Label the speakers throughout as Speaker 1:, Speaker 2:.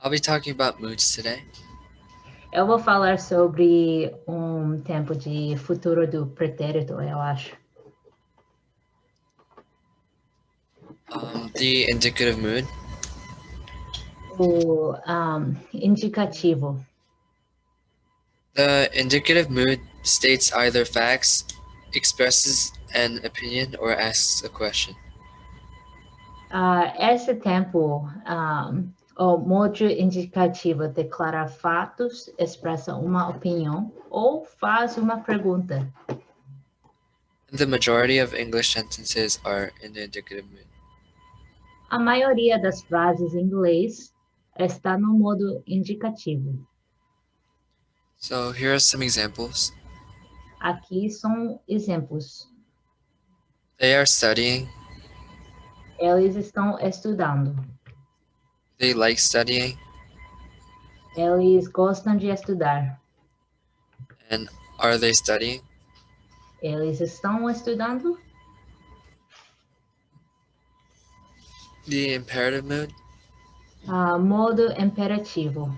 Speaker 1: I'll be talking about moods today.
Speaker 2: Eu vou falar sobre tempo de futuro do pretérito, eu acho.
Speaker 1: The indicative mood.
Speaker 2: O indicativo.
Speaker 1: The indicative mood states either facts, expresses an opinion, or asks a question.
Speaker 2: Esse tempo, o modo indicativo declara fatos, expressa uma opinião ou faz uma pergunta.
Speaker 1: The majority of English sentences are in the indicative mood.
Speaker 2: A maioria das frases em inglês está no modo indicativo.
Speaker 1: So here are some examples.
Speaker 2: Aqui são exemplos.
Speaker 1: They are studying.
Speaker 2: Eles estão estudando.
Speaker 1: They like studying.
Speaker 2: Eles gostam de estudar.
Speaker 1: And are they studying?
Speaker 2: Eles estão estudando.
Speaker 1: The imperative mood.
Speaker 2: Modo imperativo.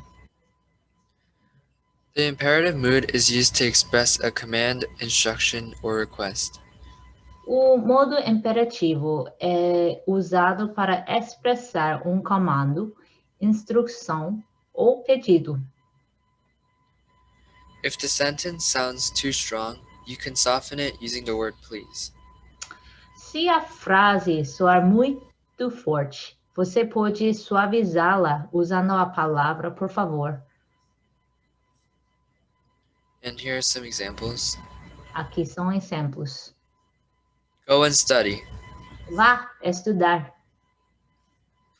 Speaker 1: The imperative mood is used to express a command, instruction, or request.
Speaker 2: O modo imperativo é usado para expressar um comando, instrução ou pedido.
Speaker 1: If the sentence sounds too strong, you can soften it using the word please.
Speaker 2: Se a frase soar muito forte, você pode suavizá-la usando a palavra por favor.
Speaker 1: And here are some examples.
Speaker 2: Aqui são exemplos.
Speaker 1: Go and study.
Speaker 2: Vá estudar.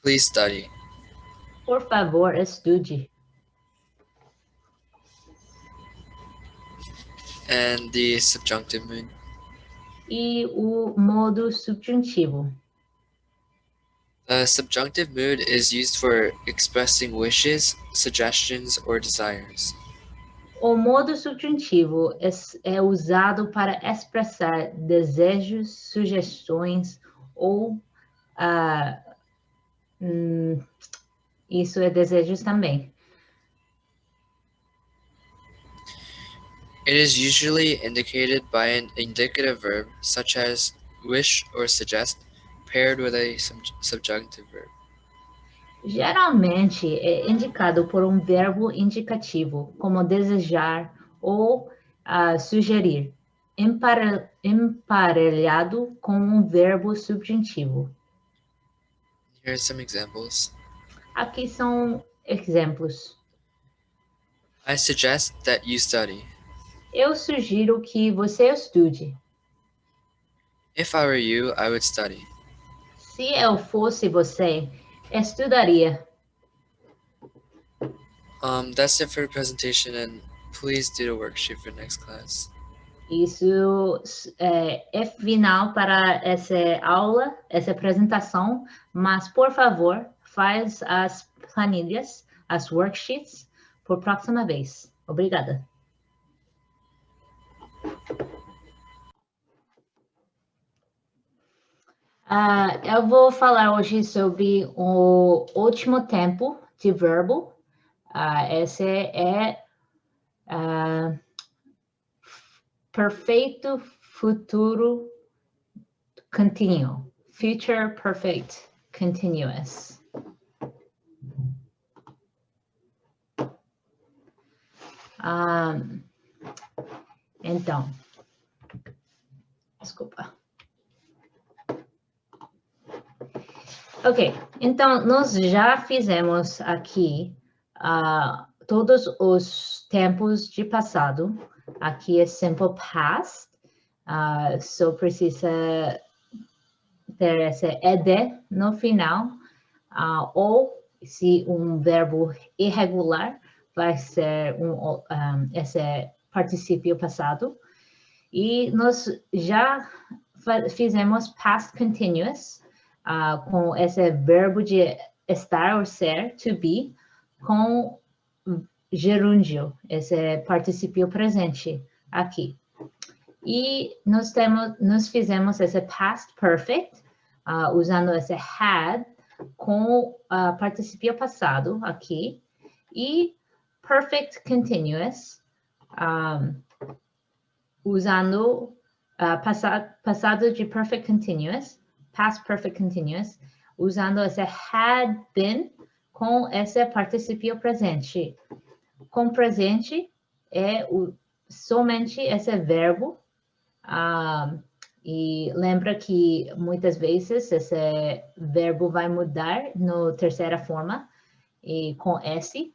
Speaker 1: Please study.
Speaker 2: Por favor, estude.
Speaker 1: And the subjunctive mood.
Speaker 2: E o modo subjuntivo.
Speaker 1: The subjunctive mood is used for expressing wishes, suggestions, or desires.
Speaker 2: O modo subjuntivo é usado para expressar desejos, sugestões ou isso é desejos também.
Speaker 1: It is usually indicated by an indicative verb, such as wish or suggest, paired with a subjunctive verb.
Speaker 2: Geralmente é indicado por um verbo indicativo, como desejar ou sugerir, emparelhado com um verbo subjuntivo.
Speaker 1: Here are some examples.
Speaker 2: Aqui são exemplos.
Speaker 1: I suggest that you study.
Speaker 2: Eu sugiro que você estude.
Speaker 1: If I were you, I would study.
Speaker 2: Se eu fosse você, estudaria.
Speaker 1: That's it for the presentation, and please do the worksheet for next class.
Speaker 2: Isso é final para essa aula, essa apresentação, mas, por favor, faz as planilhas, as worksheets, por próxima vez. Obrigada. Eu vou falar hoje sobre o último tempo de verbo. Esse é perfeito futuro contínuo. Future perfect continuous. Então, desculpa. Ok, então nós já fizemos aqui todos os tempos de passado. Aqui é simple past, só precisa ter esse ed no final, ou se um verbo irregular, vai ser esse particípio passado. E nós já fizemos past continuous, com esse verbo de estar ou ser, to be, com gerúndio, esse particípio presente aqui. E nós fizemos esse past perfect, usando esse had, com participio passado aqui e perfect continuous, usando passado de perfect continuous, past perfect continuous, usando esse had been com esse participio presente. Com presente é somente esse verbo. E lembra que muitas vezes esse verbo vai mudar na terceira forma, e com S.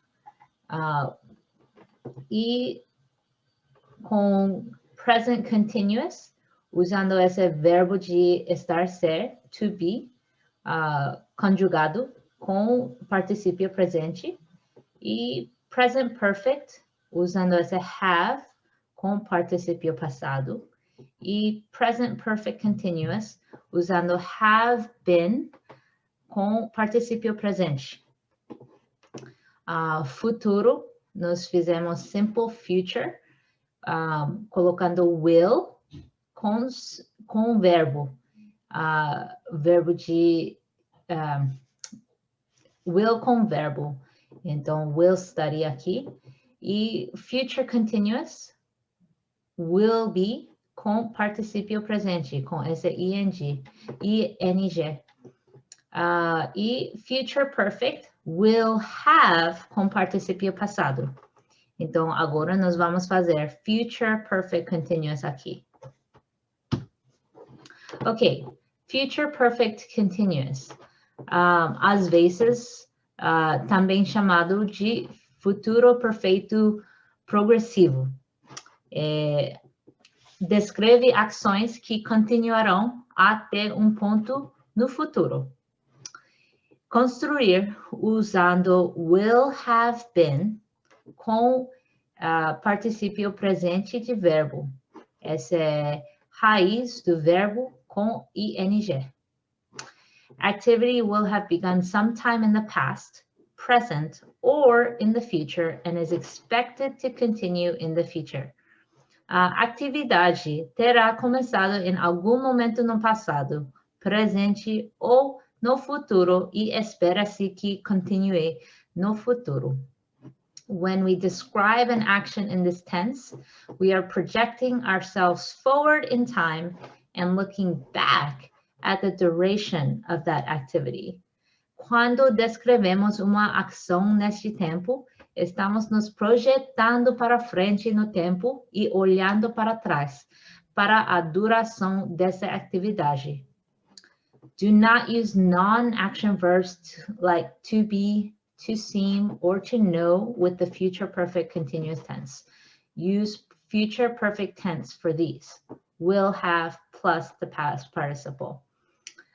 Speaker 2: E com present continuous, usando esse verbo de estar, ser, to be, conjugado com participio presente. E present perfect, usando esse have com participio passado. E present perfect continuous, usando have been com participio presente. Futuro, nós fizemos simple future, colocando will com verbo. Verbo de... will com verbo. Então, will estaria aqui. E future continuous, will be com participio presente, com esse ing, ing. E future perfect, will have com participio passado. Então, agora nós vamos fazer future perfect continuous aqui. Ok, future perfect continuous. Às vezes, também chamado de futuro perfeito progressivo. Descreve ações que continuarão até um ponto no futuro. Construir usando will have been com participio presente de verbo. Essa é raiz do verbo com ing. Activity will have begun sometime in the past, present, or in the future and is expected to continue in the future. A atividade terá começado em algum momento no passado, presente ou no futuro e espera-se que continue no futuro. When we describe an action in this tense, we are projecting ourselves forward in time and looking back at the duration of that activity. Quando descrevemos uma ação neste tempo, estamos nos projetando para frente no tempo e olhando para trás, para a duração dessa atividade. Do not use non-action verbs like to be, to seem, or to know with the future perfect continuous tense. Use future perfect tense for these. Will have plus the past participle.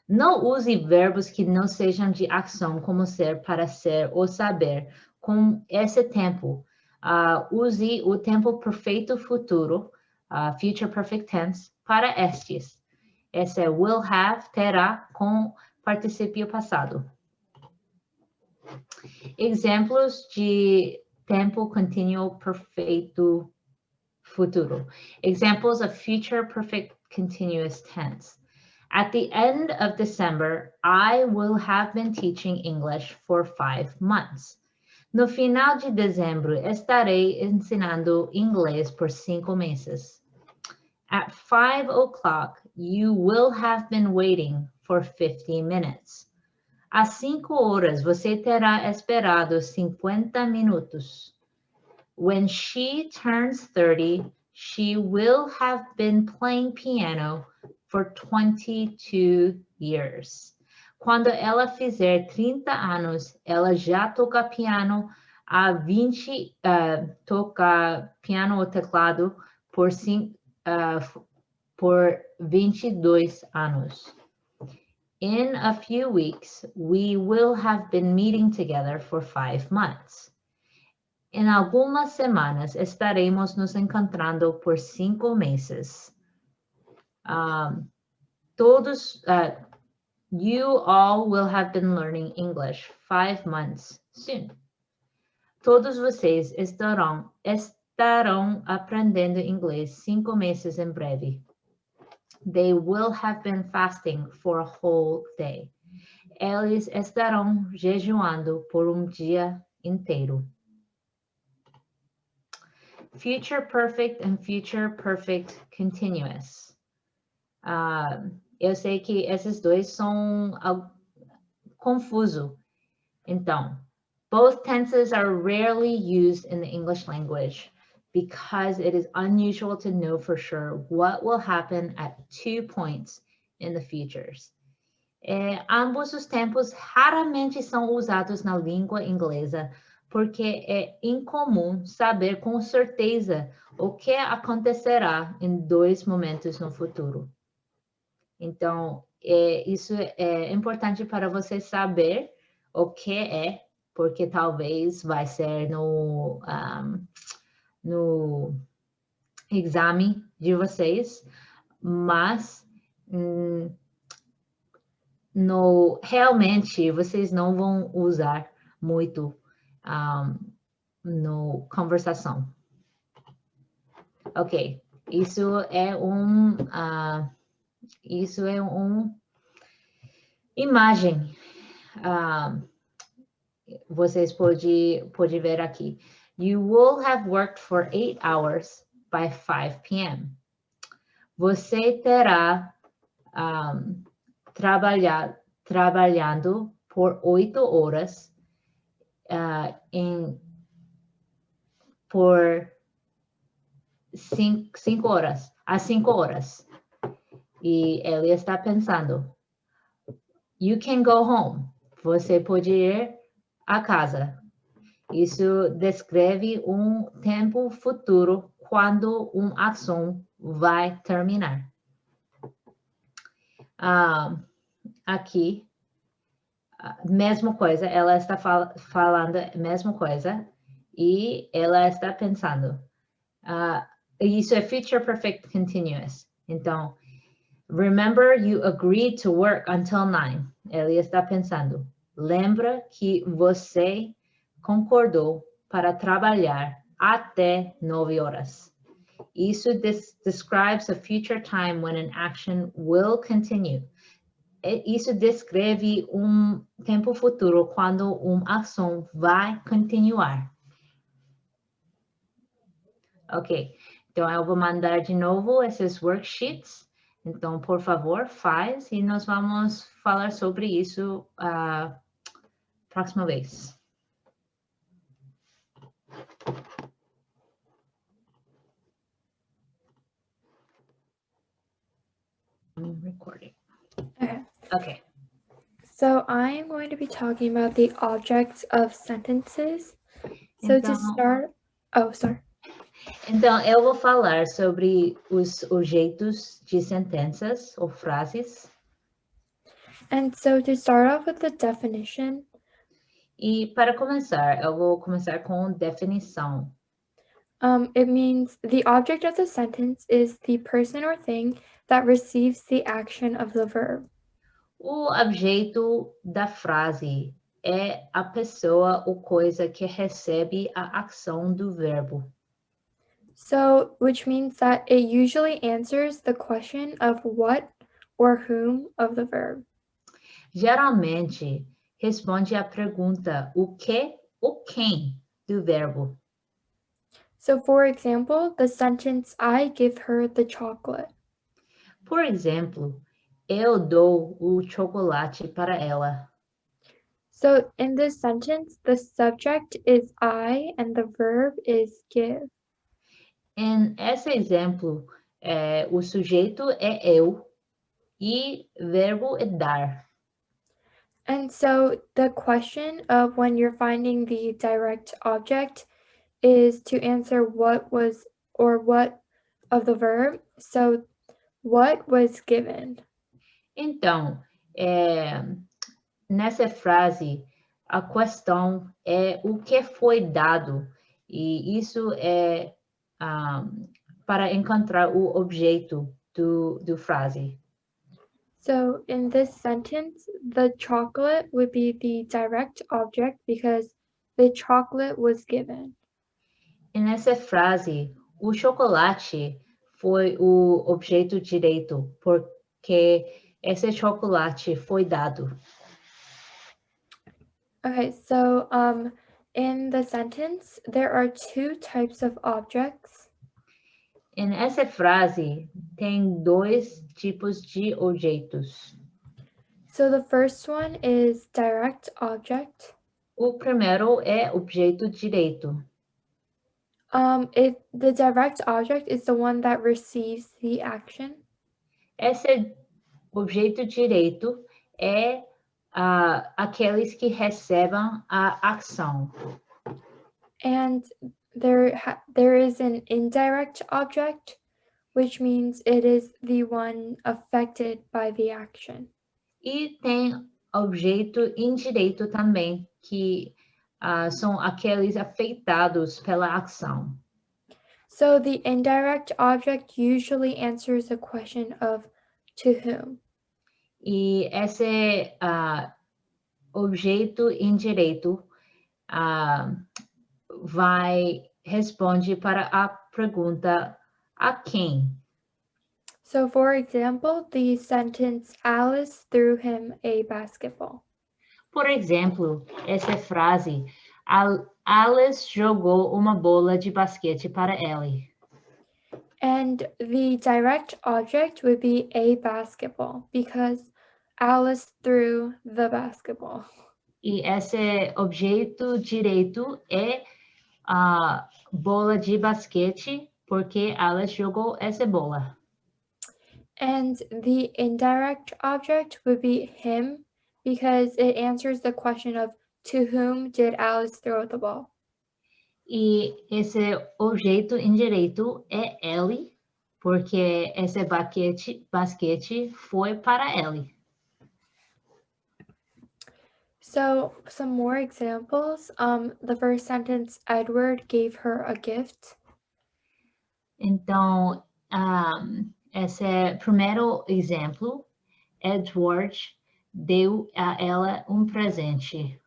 Speaker 2: Não use verbos que não sejam de ação, como ser, para ser ou saber, com esse tempo. Use o tempo perfeito futuro, future perfect tense, para estes. Esse will have, terá, com participio passado. Exemplos de tempo contínuo perfeito futuro. Examples of future perfect continuous tense. At the end of December, I will have been teaching English for 5 months. No final de dezembro, estarei ensinando inglês por 5 meses. At 5 o'clock, you will have been waiting for 50 minutes. Às 5 horas, você terá esperado 50 minutos. When she turns 30, she will have been playing piano for 22 years. Quando ela fizer 30 anos, ela já toca piano há 20, toca piano ou teclado por 22 anos. In a few weeks, we will have been meeting together for 5 months. Em algumas semanas, estaremos nos encontrando por 5 meses. You all will have been learning English 5 months soon. Todos vocês estarão aprendendo inglês 5 meses em breve. They will have been fasting for a whole day. eles estarão jejuando por dia inteiro. Future perfect and future perfect continuous. Eu sei que esses dois são confusos. Então, both tenses are rarely used in the English language because it is unusual to know for sure what will happen at 2 points in the futures. Ambos os tempos raramente são usados na língua inglesa porque é incomum saber com certeza o que acontecerá em 2 momentos no futuro. Então, isso é importante para você saber o que é, porque talvez vai ser no exame de mas realmente vocês não vão usar muito no conversação. Ok, isso é imagem. Vocês podem ver aqui. You will have worked for 8 hours by 5 p.m. Você terá trabalhando por 8 horas por 5 horas, às 5 horas. E ele está pensando, you can go home. Você pode ir à casa. Isso descreve tempo futuro quando uma ação vai terminar. Aqui, mesma coisa, ela está falando a mesma coisa e ela está pensando. Isso é future perfect continuous. Então, remember you agreed to work until 9. Ele está pensando. Lembra que você concordou para trabalhar até 9 horas. Isso describes a future time when an action will continue. Isso descreve tempo futuro quando uma ação vai continuar. Ok, então eu vou mandar de novo esses worksheets. Então, por favor, faz e nós vamos falar sobre isso próxima vez. I'm recording. Okay.
Speaker 3: So I am going to be talking about the objects of sentences. So to start, sorry.
Speaker 2: Então, eu vou falar sobre os objetos de sentenças ou frases.
Speaker 3: And so to start off with the definition.
Speaker 2: E para começar, eu vou começar com definição.
Speaker 3: It means the object of the sentence is the person or thing that receives the action of the verb.
Speaker 2: O objeto da frase é a pessoa ou coisa que recebe a ação do verbo.
Speaker 3: So, which means that it usually answers the question of what or whom of the verb.
Speaker 2: Geralmente, responde à pergunta o que ou quem do verbo.
Speaker 3: So, for example, the sentence, I give her the chocolate.
Speaker 2: Por exemplo, eu dou o chocolate para ela.
Speaker 3: So, in this sentence, the subject is I and the verb is give.
Speaker 2: Em esse exemplo, o sujeito é eu e verbo é dar.
Speaker 3: And so the question of when you're finding the direct object is to answer what was or what of the verb. So what was given.
Speaker 2: Então, nessa frase, a questão é o que foi dado. E isso é para encontrar o objeto do frase.
Speaker 3: So in this sentence, the chocolate would be the direct object because the chocolate was given.
Speaker 2: E nessa frase, o chocolate foi o objeto direito, porque esse chocolate foi dado.
Speaker 3: Okay, so in the sentence, there are two types of objects.
Speaker 2: Em essa frase, tem dois tipos de objetos.
Speaker 3: So the first one is direct object.
Speaker 2: O primeiro é objeto direto.
Speaker 3: The direct object is the one that receives the action.
Speaker 2: Esse objeto direto é aqueles que recebem a ação.
Speaker 3: And there is an indirect object, which means it is the one affected by the action.
Speaker 2: E tem objeto indireto também, que são aqueles afetados pela ação.
Speaker 3: So the indirect object usually answers the question of to whom.
Speaker 2: E esse objeto indireto responde para a pergunta a quem.
Speaker 3: So for example, the sentence Alice threw him a basketball.
Speaker 2: Por exemplo, essa frase, Alice jogou uma bola de basquete para Ellie.
Speaker 3: And the direct object would be a basketball because Alice threw the basketball.
Speaker 2: E esse objeto direto é a bola de basquete, porque Alice jogou essa bola.
Speaker 3: And the indirect object would be him because it answers the question of to whom did Alice throw the ball?
Speaker 2: E esse objeto indireto é Ellie, porque esse basquete foi para Ellie.
Speaker 3: So some more examples. The first sentence, Edward gave her a gift.
Speaker 2: Então, esse é o primeiro exemplo. Edward deu a ela presente.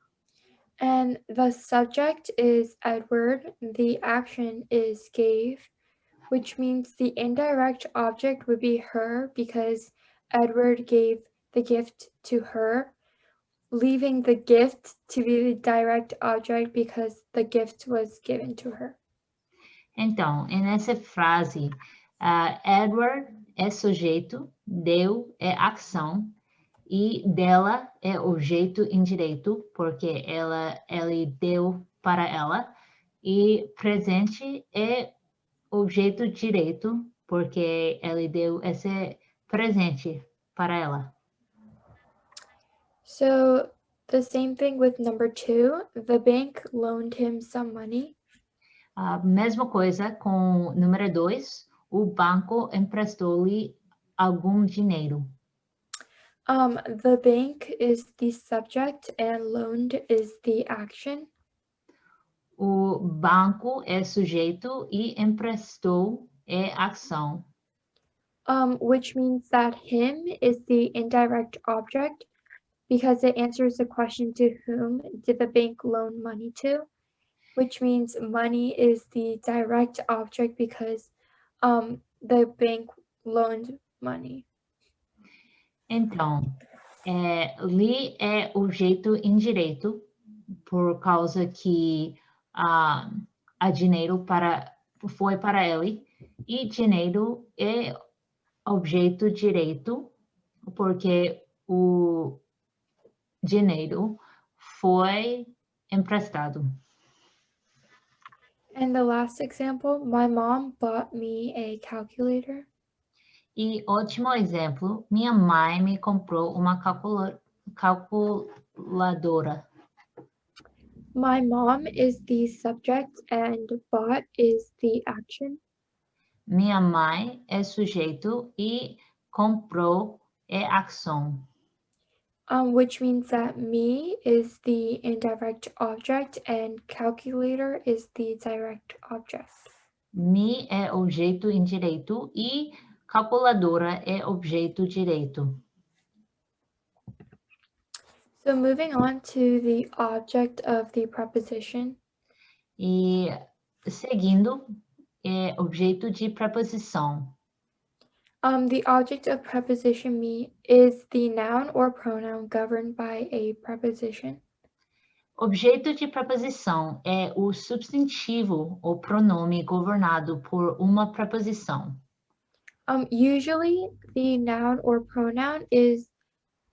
Speaker 3: And the subject is Edward, the action is gave, which means the indirect object would be her because Edward gave the gift to her, leaving the gift to be the direct object because the gift was given to her.
Speaker 2: Então, nessa frase, Edward é sujeito, deu é ação e dela é objeto indireto, porque ele deu para ela, e presente é objeto direto, porque ele deu esse presente para ela.
Speaker 3: So the same thing with number 2, the bank loaned him some money.
Speaker 2: A mesma coisa com número 2, o banco emprestou-lhe algum dinheiro.
Speaker 3: The bank is the subject and loaned is the action.
Speaker 2: O banco é sujeito e emprestou é ação.
Speaker 3: Which means that him is the indirect object because it answers the question to whom did the bank loan money to, which means money is the direct object because the bank loaned money.
Speaker 2: Então, li é objeto indireto por causa que a dinheiro foi para ele e dinheiro é objeto direto porque o dinheiro foi emprestado.
Speaker 3: And the last example, my mom bought me a calculator.
Speaker 2: E ótimo exemplo, minha mãe me comprou uma calculadora.
Speaker 3: My mom is the subject and bought is the action.
Speaker 2: Minha mãe é sujeito e comprou é ação.
Speaker 3: Which means that me is the indirect object and calculator is the direct object.
Speaker 2: Me é objeto indireto e calculadora é objeto direto.
Speaker 3: So moving on to the object of the preposition.
Speaker 2: E seguindo é objeto de preposição.
Speaker 3: The object of preposition me is the noun or pronoun governed by a preposition.
Speaker 2: Objeto de preposição é o substantivo ou pronome governado por uma preposição.
Speaker 3: Usually, the noun or pronoun is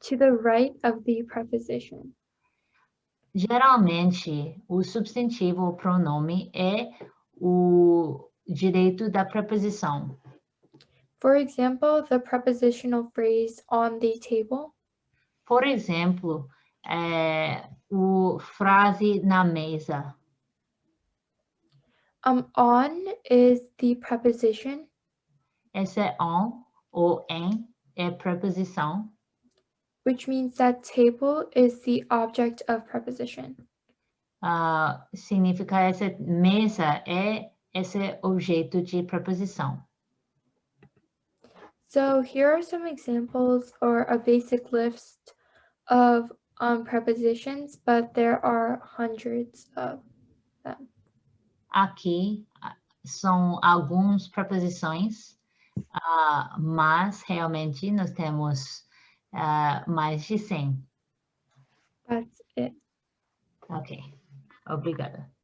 Speaker 3: to the right of the preposition.
Speaker 2: Geralmente, o substantivo ou pronome é o direito da preposição.
Speaker 3: For example, the prepositional phrase on the table.
Speaker 2: Por exemplo, o frase na mesa.
Speaker 3: On is the preposition.
Speaker 2: Esse é on ou em é preposição.
Speaker 3: Which means that table is the object of preposition.
Speaker 2: Significa essa mesa é esse objeto de preposição.
Speaker 3: So here are some examples or a basic list of prepositions, but there are hundreds of them.
Speaker 2: Aqui são algumas preposições, mas realmente nós temos mais de 100.
Speaker 3: That's it.
Speaker 2: Ok, obrigada.